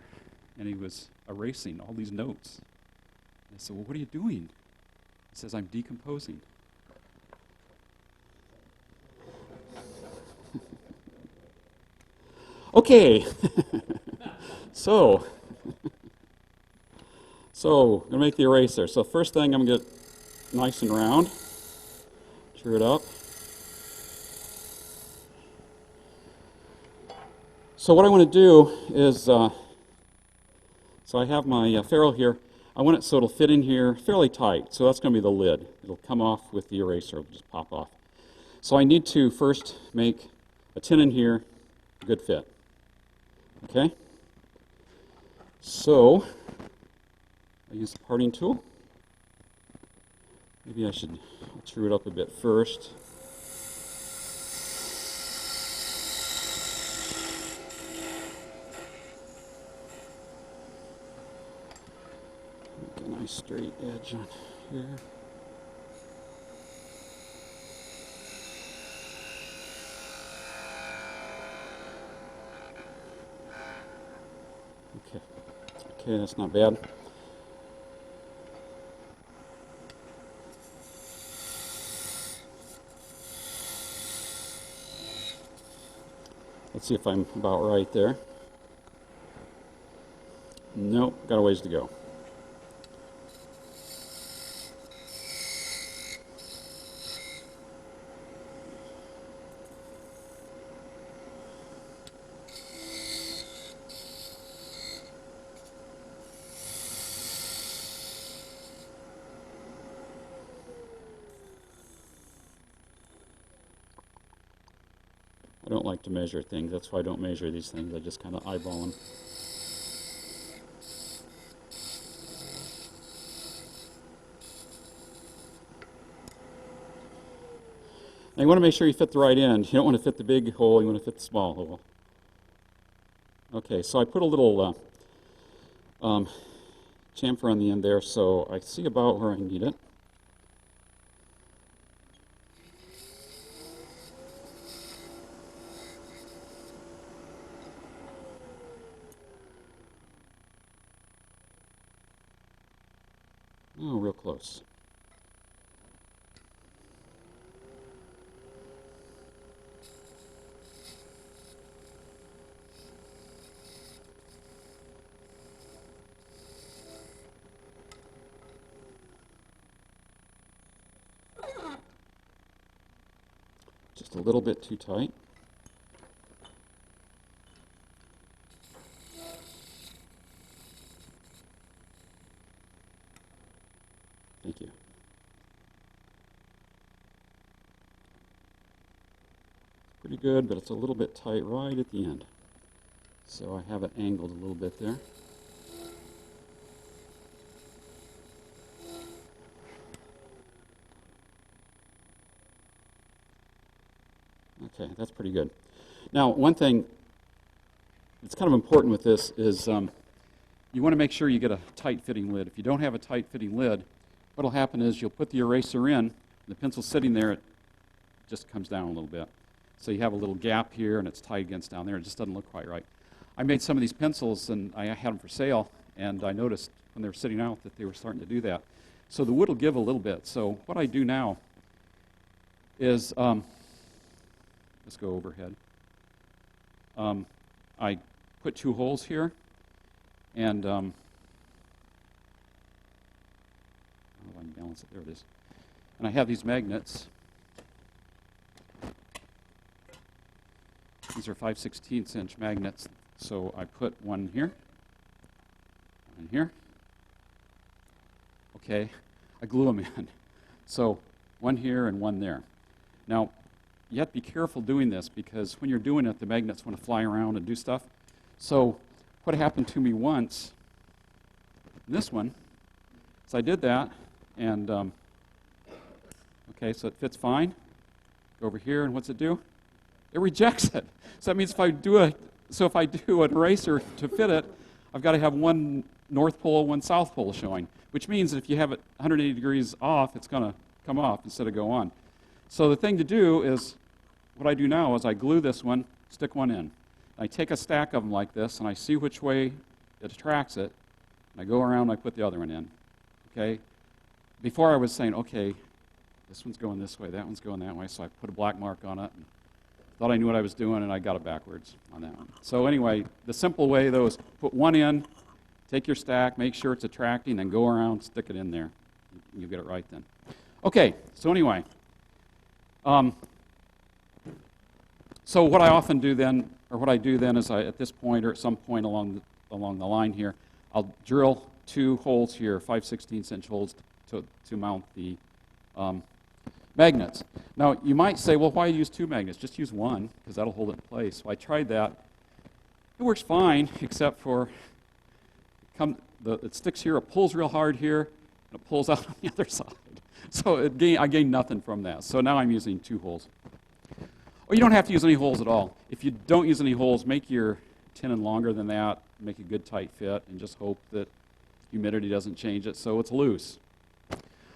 and he was erasing all these notes. And I said, well, what are you doing? He says, I'm decomposing. Okay, so I'm going to make the eraser. So first thing, I'm going to get nice and round, cheer it up. So what I want to do is, so I have my ferrule here. I want it so it'll fit in here fairly tight. So that's going to be the lid. It'll come off with the eraser. It'll just pop off. So I need to first make a tin in here, a good fit. Okay? So I use the parting tool. Maybe I should true it up a bit first. Make a nice straight edge on here. Okay, that's not bad. Let's see if I'm about right there. Nope, got a ways to go. I don't like to measure things. That's why I don't measure these things. I just kind of eyeball them. Now you want to make sure you fit the right end. You don't want to fit the big hole. You want to fit the small hole. Okay, so I put a little chamfer on the end there, so I see about where I need it. Oh, real close. Just a little bit too tight. Thank you. Pretty good, but it's a little bit tight right at the end. So I have it angled a little bit there. Okay, that's pretty good. Now, one thing that's kind of important with this is you want to make sure you get a tight-fitting lid. If you don't have a tight-fitting lid, what will happen is you'll put the eraser in, the pencil's sitting there, it just comes down a little bit. So you have a little gap here, and it's tight against down there. It just doesn't look quite right. I made some of these pencils, and I had them for sale, and I noticed when they were sitting out that they were starting to do that. So the wood will give a little bit. So what I do now is, let's go overhead. I put 2 holes here, and I don't know if I can balance it. There it is. And I have these magnets. These are 5/16 inch magnets. So I put one here, one here. Okay, I glue them in. So one here and one there. Now, you have to be careful doing this because when you're doing it, the magnets want to fly around and do stuff. So what happened to me once, this one, is I did that, and okay, so it fits fine. Go over here, and what's it do? It rejects it. So that means if I do an eraser to fit it, I've got to have one north pole, one south pole showing, which means that if you have it 180 degrees off, it's going to come off instead of go on. So the thing to do is, what I do now is I glue this one, stick one in. I take a stack of them like this, and I see which way it attracts it, and I go around and I put the other one in. Okay? Before I was saying, okay, this one's going this way, that one's going that way, so I put a black mark on it, and thought I knew what I was doing, and I got it backwards on that one. So anyway, the simple way, though, is put one in, take your stack, make sure it's attracting, then go around, stick it in there. You'll get it right then. Okay, so anyway. So what I often do then, or what I do then is at this point or at some point along the line here, I'll drill 2 holes here, 5/16 inch holes to mount the magnets. Now, you might say, well, why use 2 magnets? Just use one, because that'll hold it in place. So I tried that. It works fine, except for it sticks here, it pulls real hard here, and it pulls out on the other side. So I gained nothing from that. So now I'm using 2 holes. Or you don't have to use any holes at all. If you don't use any holes, make your tenon longer than that, make a good tight fit, and just hope that humidity doesn't change it so it's loose.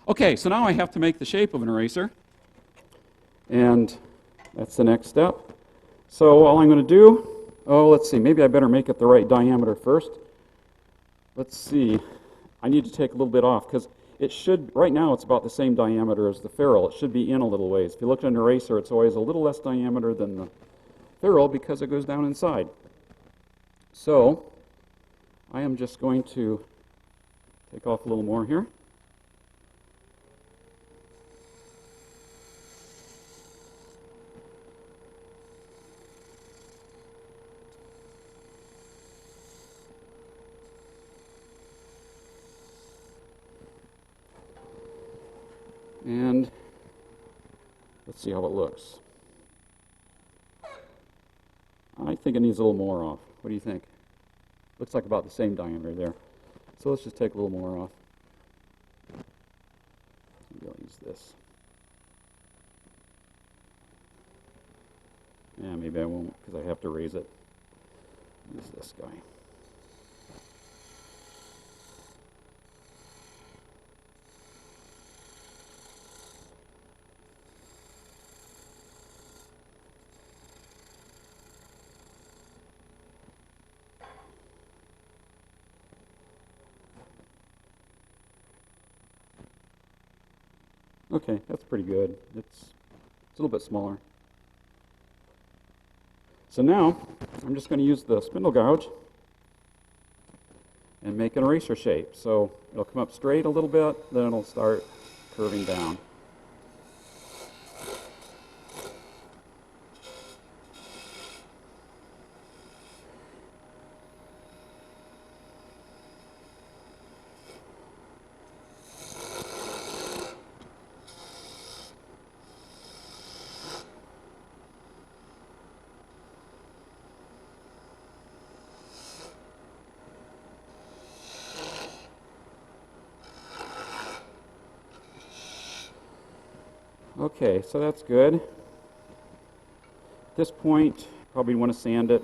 Okay, so now I have to make the shape of an eraser, and that's the next step. So all I'm going to do, let's see, maybe I better make it the right diameter first. Let's see, I need to take a little bit off, because it should, right now it's about the same diameter as the ferrule. It should be in a little ways. If you look at an eraser, it's always a little less diameter than the ferrule because it goes down inside. So I am just going to take off a little more here. And let's see how it looks. I think it needs a little more off. What do you think? Looks like about the same diameter there. So let's just take a little more off. Maybe I'll use this. Yeah, maybe I won't because I have to raise it. Use this guy. Okay, that's pretty good. It's a little bit smaller. So now, I'm just going to use the spindle gouge and make an eraser shape. So it'll come up straight a little bit, then it'll start curving down. Okay, so that's good. At this point, probably want to sand it.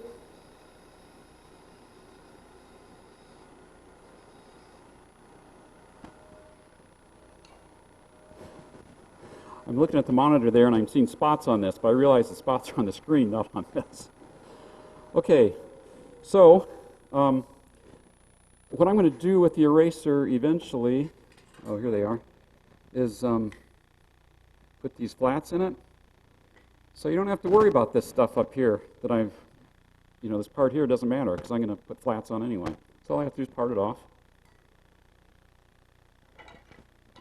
I'm looking at the monitor there and I'm seeing spots on this, but I realize the spots are on the screen, not on this. Okay, so what I'm going to do with the eraser eventually, oh, here they are, is put these flats in it. So you don't have to worry about this stuff up here that I've, this part here doesn't matter because I'm going to put flats on anyway. So all I have to do is part it off.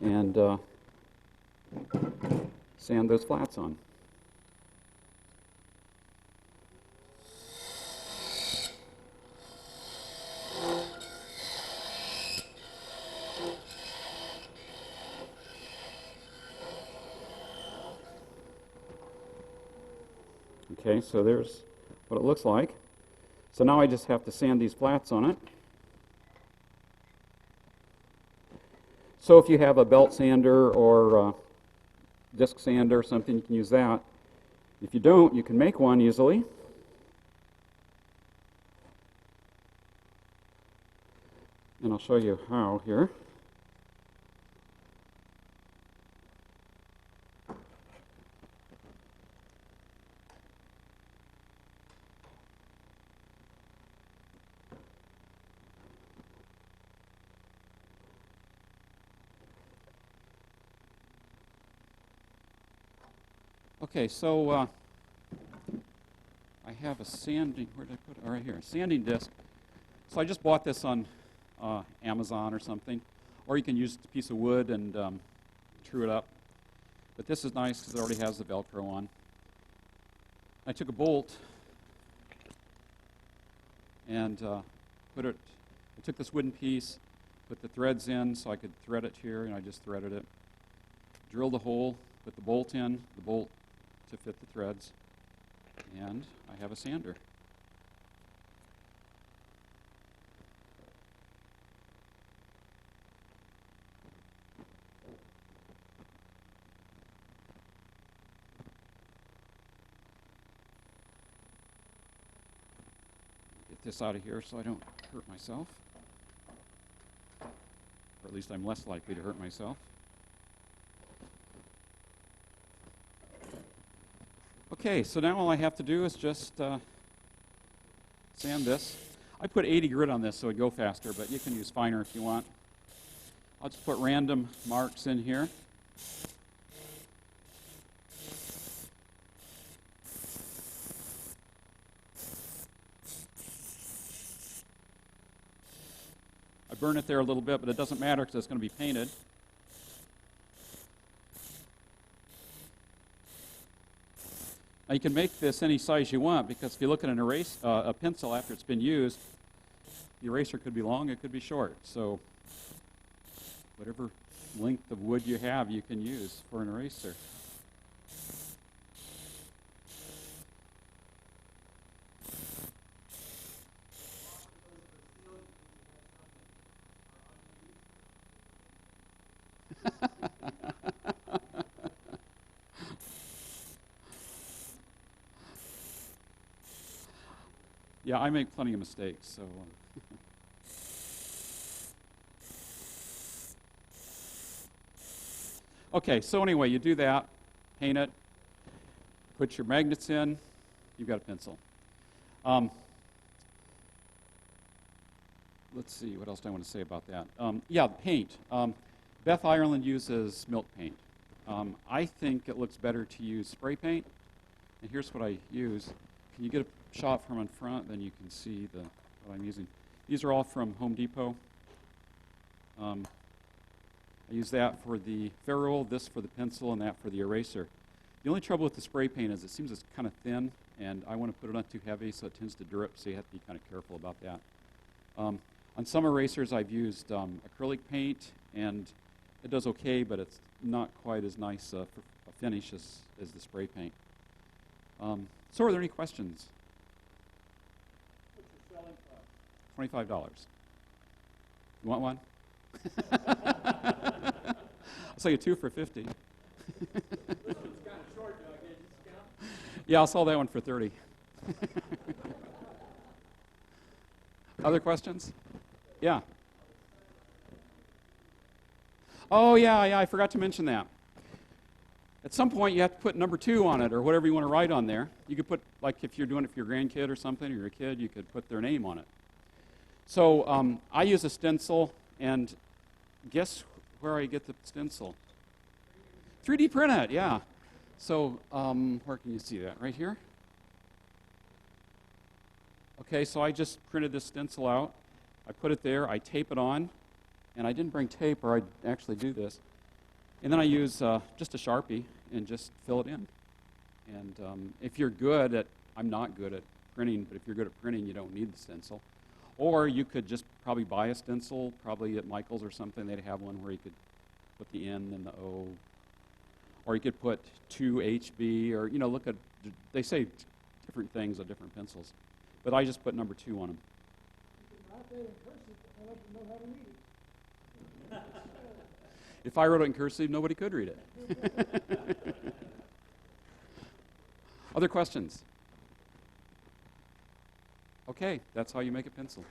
And sand those flats on. Okay, so there's what it looks like. So now I just have to sand these flats on it. So if you have a belt sander or disc sander or something, you can use that. If you don't, you can make one easily. And I'll show you how here. Okay, so I have a sanding, where did I put it? Oh, right here, sanding disc. So I just bought this on Amazon or something. Or you can use a piece of wood and true it up. But this is nice because it already has the Velcro on. I took a bolt and I took this wooden piece, put the threads in so I could thread it here, and I just threaded it. Drilled a hole, put the bolt in, the bolt to fit the threads, and I have a sander. Get this out of here so I don't hurt myself, or at least I'm less likely to hurt myself. Okay, so now all I have to do is just sand this. I put 80 grit on this so it'd go faster, but you can use finer if you want. I'll just put random marks in here. I burn it there a little bit, but it doesn't matter because it's going to be painted. Now you can make this any size you want because if you look at a pencil after it's been used, the eraser could be long, it could be short. So whatever length of wood you have, you can use for an eraser. Yeah, I make plenty of mistakes, so. Okay, so anyway, you do that, paint it, put your magnets in, you've got a pencil. Let's see, what else do I want to say about that? Yeah, paint. Beth Ireland uses milk paint. I think it looks better to use spray paint, and here's what I use. Can you get a shot from in front, then you can see what I'm using. These are all from Home Depot. I use that for the ferrule, this for the pencil, and that for the eraser. The only trouble with the spray paint is it seems it's kind of thin, and I want to put it not too heavy, so it tends to drip, so you have to be kind of careful about that. On some erasers, I've used acrylic paint, and it does okay, but it's not quite as nice a finish as the spray paint. So are there any questions? What's your selling price? $25. You want one? I'll sell you two for $50. This one's kind of short, though. I get a discount. Yeah, I'll sell that one for $30. Other questions? Yeah. Oh, yeah, I forgot to mention that. At some point, you have to put number 2 on it, or whatever you want to write on there. You could put, like if you're doing it for your grandkid or something, or your kid, you could put their name on it. So I use a stencil, and guess where I get the stencil? 3D print it, yeah. So where can you see that? Right here? Okay, so I just printed this stencil out. I put it there, I tape it on, and I didn't bring tape, or I'd actually do this. And then I use just a Sharpie and just fill it in. And if you're good at, I'm not good at printing, but if you're good at printing, you don't need the stencil. Or you could just probably buy a stencil, probably at Michael's or something. They'd have one where you could put the N and the O. Or you could put 2HB, or, look at, they say different things on different pencils. But I just put number 2 on them. If I wrote it in cursive, nobody could read it. Other questions? Okay, that's how you make a pencil.